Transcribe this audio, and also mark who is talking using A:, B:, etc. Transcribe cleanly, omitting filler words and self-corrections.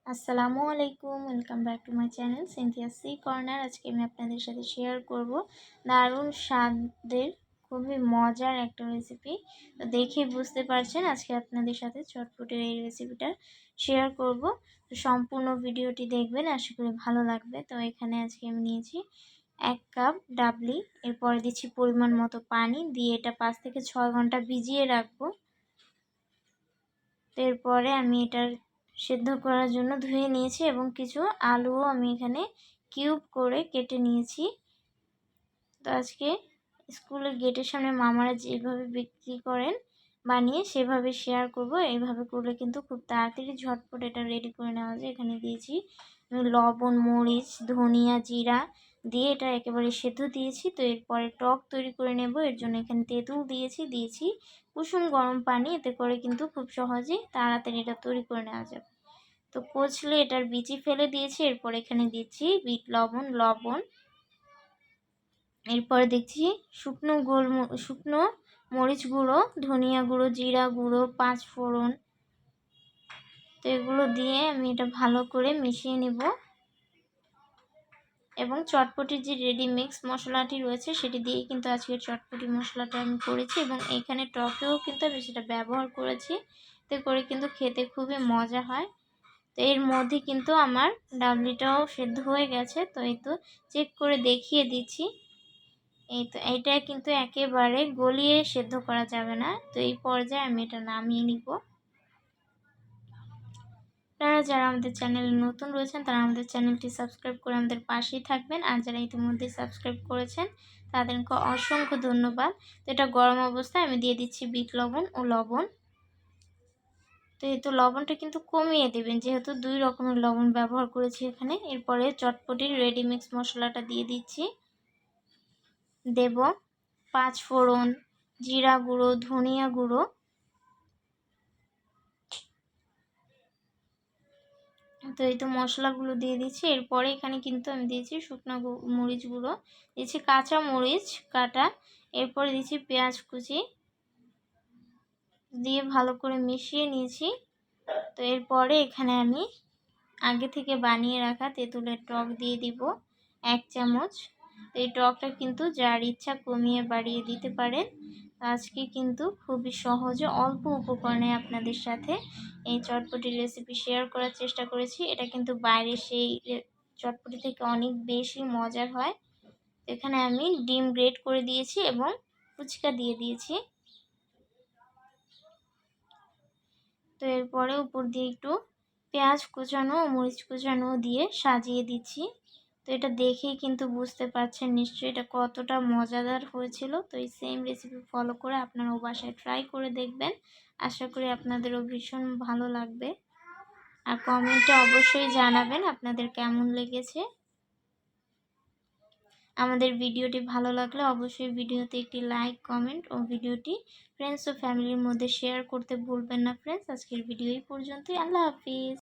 A: আসসালামু আলাইকুম, welcome back to my channel Cynthia C corner. আজকে আমি আপনাদের সাথে শেয়ার করব দারুণ স্বাদের খুবই মজার একটা রেসিপি। তো দেখেই বুঝতে পারছেন আজকে আপনাদের সাথে চটপটের এই রেসিপিটা শেয়ার করব। তো সম্পূর্ণ ভিডিওটি দেখবেন, আশা করি ভালো লাগবে। তো এখানে আজকে আমি নিয়েছি 1 কাপ ডাবলি, এরপরে দিচ্ছি পরিমাণ মতো পানি দিয়ে এটা 5 থেকে 6 ঘন্টা ভিজিয়ে রাখবো। তো এরপরে আমি এটার সেদ্ধ করার জন্য ধুয়ে নিয়েছি এবং কিছু আলুও আমি এখানে কিউব করে কেটে নিয়েছি। তো আজকে স্কুলের গেটের সামনে মামারা যেভাবে বিক্রি করেন বানিয়ে সেভাবে শেয়ার করব। এইভাবে করলে কিন্তু খুব তাড়াতাড়ি ঝটপট এটা রেডি করে নেওয়া যায়। এখানে দিয়েছি আমি লবণ, মরিচ, ধনিয়া, জিরা দিয়ে এটা একেবারে সেদ্ধ দিয়েছি। তো এরপরে টক তৈরি করে নেব। এর জন্য এখানে তেঁতুল দিয়েছি কুসুম গরম পানি, এতে করে কিন্তু খুব সহজেই তাড়াতাড়ি এটা তৈরি করে নেওয়া যাবে। তো কচলে এটার বিচি ফেলে দিয়েছি। এরপর এখানে দিচ্ছি বিট লবণ, এরপরে দেখছি শুকনো মরিচ গুঁড়ো, ধনিয়া গুঁড়ো, জিরা গুঁড়ো, 5 ফোড়ন। তো এগুলো দিয়ে আমি এটা ভালো করে মিশিয়ে নেব এবং চটপটির যে রেডি মিক্স মশলাটি রয়েছে সেটি দিয়ে কিন্তু আজকের চটপটি মশলাটা আমি করেছি এবং এখানে টকেও কিন্তু আমি সেটা ব্যবহার করেছি। এতে করে কিন্তু খেতে খুবই মজা হয়। তো এর মধ্যে কিন্তু আমার ডাবলিটাও সেদ্ধ হয়ে গেছে। তো এই তো চেক করে দেখিয়ে দিচ্ছি। এই তো এইটা কিন্তু একেবারে গলিয়ে সেদ্ধ করা যাবে না। তো এই পর্যায়ে আমি এটা নামিয়ে নিব। আপনারা যারা আমাদের চ্যানেলে নতুন রয়েছেন তারা আমাদের চ্যানেলটি সাবস্ক্রাইব করে আমাদের পাশেই থাকবেন, আর যারা ইতিমধ্যে সাবস্ক্রাইব করেছেন তাদেরকে অসংখ্য ধন্যবাদ। তো এটা গরম অবস্থায় আমি দিয়ে দিচ্ছি বিট লবণ ও লবণ। তো এই তো লবণটা কিন্তু কমিয়ে দেবেন, যেহেতু 2 রকমের লবণ ব্যবহার করেছি এখানে। এরপরে চটপটির রেডি মিক্স মশলাটা দিয়ে দিচ্ছি। দেব 5 ফোড়ন, জিরা গুঁড়ো, ধনিয়া গুঁড়ো। তো এই তো মশলাগুলো দিয়ে দিচ্ছি। এরপরে এখানে কিন্তু আমি দিয়েছি শুকনো মরিচ গুঁড়ো, দিচ্ছি কাঁচা মরিচ কাটা, এরপরে দিচ্ছি পেঁয়াজ কুচি দিয়ে ভালো করে মিশিয়ে নিয়েছি। তো এরপরে এখানে আমি আগে থেকে বানিয়ে রাখা তেঁতুলের টক দিয়ে দিব 1 চামচ। এই টকটা কিন্তু যার ইচ্ছা কমিয়ে বাড়িয়ে দিতে পারেন। আজকে কিন্তু খুবই সহজে অল্প উপকরণে আপনাদের সাথে এই চটপটির রেসিপি শেয়ার করার চেষ্টা করেছি। এটা কিন্তু বাইরে সেই চটপটি থেকে অনেক বেশি মজার হয়। এখানে আমি ডিম গ্রেট করে দিয়েছি এবং ফুচকা দিয়ে দিয়েছি। তো এরপরে উপর দিয়ে একটু পেঁয়াজ কুচানো ও মরিচ কুচানো দিয়ে সাজিয়ে দিচ্ছি। তো এটা দেখেই কিন্তু বুঝতে পারছেন নিশ্চয়ই এটা কতটা মজাদার হয়েছিল। তো এই সেম রেসিপি ফলো করে আপনারাও বাসায় ট্রাই করে দেখবেন, আশা করি আপনাদেরও ভীষণ ভালো লাগবে। আর কমেন্টে অবশ্যই জানাবেন আপনাদের কেমন লেগেছে। আমাদের ভিডিওটি ভালো লাগলে অবশ্যই ভিডিওতে একটি লাইক, কমেন্ট ও ভিডিওটি ফ্রেন্ডস ও ফ্যামিলির মধ্যে শেয়ার করতে ভুলবেন না ফ্রেন্ডস। আজকের ভিডিও এই পর্যন্তই। আল্লাহ হাফিজ।